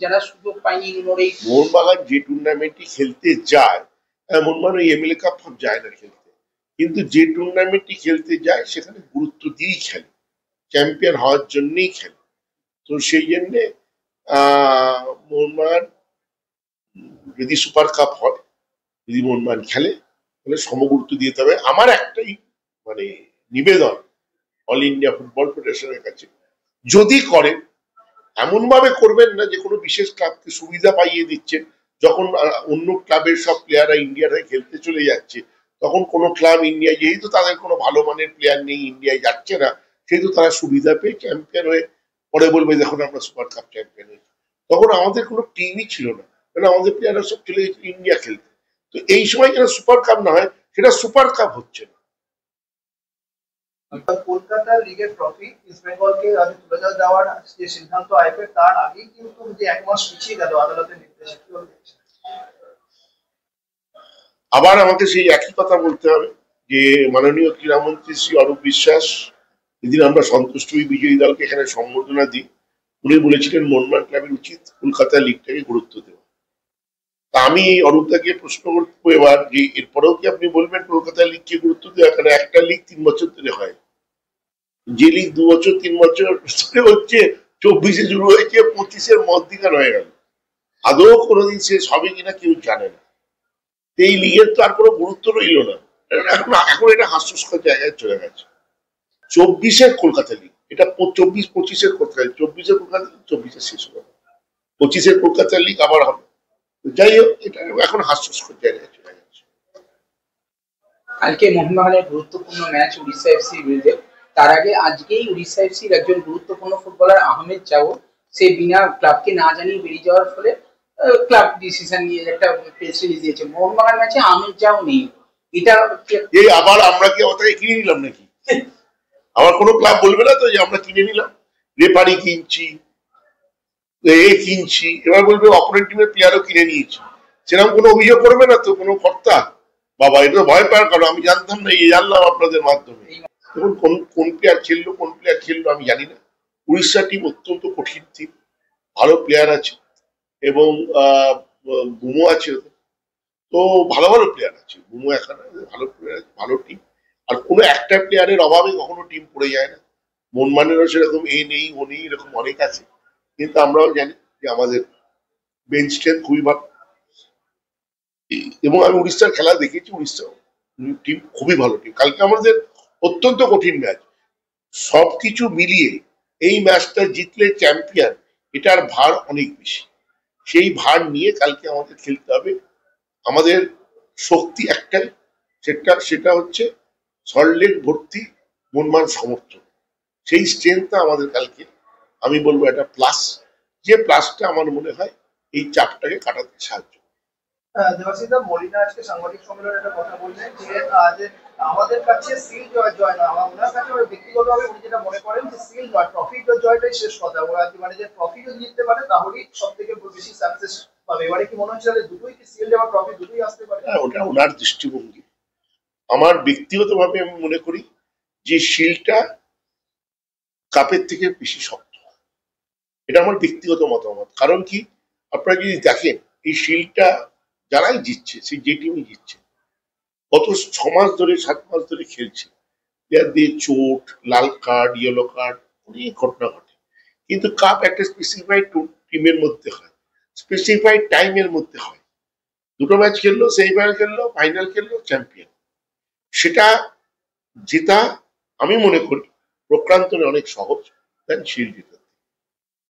যারা সুযোগ পায়নি ইগনোরেই। মোহনবাগান যে টুর্নামেন্টই খেলতে যায়, মোহনবাগান ওই এমএলএ কাপ ফাপ যায় না খেলতে, কিন্তু যে টুর্নামেন্টই খেলতে যায় সেখানে গুরুত্ব দিয়েই খেলে, চ্যাম্পিয়ন হওয়ার জন্যই খেলে। তো সেই জন্যে মোহনবাগান যদি সুপার কাপ হয়, যদি মোহনবাগান খেলে, তাহলে সমগুরুত্ব দিতে হবে। আমার একটাই মানে নিবেদন অল ইন্ডিয়া ফুটবল ফেডারেশনের কাছে, যদি করেন এমন ভাবে করবেন না যে কোনো বিশেষ ক্লাবকে সুবিধা পাইয়ে দিচ্ছেন। যখন অন্য ক্লাবের সব প্লেয়াররা ইন্ডিয়ার হয়ে খেলতে চলে যাচ্ছে, তখন কোনো ক্লাব ইন্ডিয়ায়, যেহেতু তাদের কোনো ভালো মানের প্লেয়ার নেই, ইন্ডিয়ায় যাচ্ছে না, সেহেতু তারা সুবিধা পেয়ে চ্যাম্পিয়ন হয়ে পরে বলবে দেখুন আমরা সুপার কাপ চ্যাম্পিয়ন হয়েছি। তখন আমাদের কোনো টিমই ছিল না, কারণ আমাদের প্লেয়াররা সব চলে গেছে ইন্ডিয়া খেলতে। তো এই সময় যেন সুপার কাপ না হয়, সেটা সুপার কাপ হচ্ছে না। কলকাতা লিগের ট্রফি ইস্ট বেঙ্গলকে আজ তুলে দেওয়ার যে সিদ্ধান্ত আইপিএল, তার আগেই কিন্তু যে 1 মাস পিছিয়ে গেল আদালতের নির্দেশে, কি বলবেন? আবার আমাকে সেই একই কথা বলতে হবে যে মাননীয় ক্রীড়ামন্ত্রী শ্রী অরূপ বিশ্বাস, যেদিন আমরা সন্তুষ্ট বিজয়ী দলকে এখানে সম্বর্ধনা দিই, উনি বলেছিলেন মোহনবাগান ক্লাবের উচিত কলকাতা লিগটাকে গুরুত্ব দেওয়া। তা আমি অরূপদাকে প্রশ্ন করবো এবার যে এরপরেও কি আপনি বলবেন কলকাতা লিগকে গুরুত্ব দেওয়া? কারণ একটা লিগ 3 বছর ধরে হয়, যে লিগ 2 বছর 3 বছর হচ্ছে, 24-এ শুরু হয়েছে, 25-এর মধ্যিখান হয়ে গেল, আদৌ কোনোদিন শেষ হবে কিনা কেউ জানে না। এই লিগের তো আর কোনো গুরুত্ব রইল না, এখন এটা হাস্যস্কর জায়গায় চলে গেছে। 24-এর কলকাতা লিগ, এটা 24-25-এর কলকাতা, 24-এর কলকাতা লিগ 24-এ শেষ হবে, 25-এর কলকাতা লিগ আবার হবে। যাই হোক, এটা এখন হাস্যস্কর জায়গায় চলে গেছে। কালকে মোহনবাগানের গুরুত্বপূর্ণ ম্যাচ উড়িষ্যা এফসির বিরুদ্ধে। তার আগে আজকেই উড়িষ্যা এফসির একজন গুরুত্বপূর্ণ ফুটবলার আহমেদ চাও, সে বিনা ক্লাবকে না জানিয়ে বেরিয়ে যাওয়ার ফলে ক্লাব ডিসিশন নিয়ে একটা প্রেস রিলিজ দিয়েছে। মোহনবাগান ম্যাচে আহমেদ চাও নেই, এটা এই আবার আমরা কি ওটাকে কিনে নিলাম নাকি? আবার কোনো ক্লাব বলবে না তো যে আমরা কিনে নিলাম, রেফারি কিনছি, কিনছি, এবার বলবে অপোনেন্ট টিমের প্লেয়ারও কিনে নিয়েছি, সেরকম কোনো অভিযোগ করবে না তো কোনো কর্তা? বাবা, এটা ভয় পাওয়ার কারণ, আমি জানতাম না, এই জানলাম আপনাদের মাধ্যমে। দেখুন কোন প্লেয়ার খেললো আমি জানি না। উড়িষ্যা টিম অত্যন্ত কঠিন টিম, ভালো প্লেয়ার আছে, এবং বুমো আছে, তো ভালো ভালো প্লেয়ার আছে, বুমো এখানে ভালো প্লেয়ার আছে, ভালো টিম। আর কোনো একটা প্লেয়ারের অভাবে কখনো টিম পড়ে যায় না। মোহনবাগানেরও সেরকম এ নেই ও নেই, এরকম অনেক আছে, কিন্তু আমরাও জানি যে আমাদের বেঞ্চ স্ট্রেংথ খুবই ভালো। এবং আমি উড়িষ্যার খেলা দেখেছি, উড়িষ্যা টিম খুবই ভালো টিম। কালকে আমাদের অত্যন্ত কঠিন ম্যাচ, সবকিছু মিলিয়ে এই ম্যাচটা জিতলে চ্যাম্পিয়ন, এটার ভার অনেক বেশি। সেই ভার নিয়ে কালকে আমাদের খেলতে হবে। আমাদের শক্তি একটাই, সেটা হচ্ছে সল্টলেক ভর্তি মোহনবাগান সমর্থন। সেই স্ট্রেংথটা আমাদের কালকে, আমি বলবো এটা প্লাস, যে প্লাসটা আমার মনে হয় এই চাপটাকে কাটাতে সাহায্য। দেবাশিসদা, মলিনা আজকে সাংবাদিক সম্মেলনে একটা কথা বললেন যে আমাদের কাছে সিল জয় না, ওনার কাছে ব্যক্তিগতভাবে উনি যেটা মনে করেন যে সিল নয়, ট্রফি জয়টাই শেষ কথা। ওরা মানে যে ট্রফি যদি জিততে পারে তাহলেই সব থেকে বেশি সাকসেস পাবে। এবারে কি মনে হচ্ছে দুটোই কি সিল এবং ট্রফি দুটোই আসতে পারে? ওটা ওনার দৃষ্টিভঙ্গি। আমার ব্যক্তিগতভাবে আমি মনে করি যে শিলটা কাপের থেকে বেশি শক্ত, এটা আমার ব্যক্তিগত মতামত। কারণ কি, আপনারা যদি দেখেন এই শিলটা যারাই জিতছে, সেই যে টিমই জিতছে, গত 6 মাস ধরে 7 মাস ধরে খেলছে, প্লেয়ারদের চোট, লাল কার্ড, ইয়েলো কার্ড, অনেক ঘটনা ঘটে। কিন্তু কাপ একটা স্পেসিফাইড টিমের মধ্যে হয়, স্পেসিফাইড টাইমের মধ্যে হয়। দুটো ম্যাচ খেললো, সেমিফাইনাল খেললো, ফাইনাল খেললো, চ্যাম্পিয়ন। সেটা জেতা আমি মনে করি প্রক্রান্তরে অনেক সহজ দেন শিল জিতা।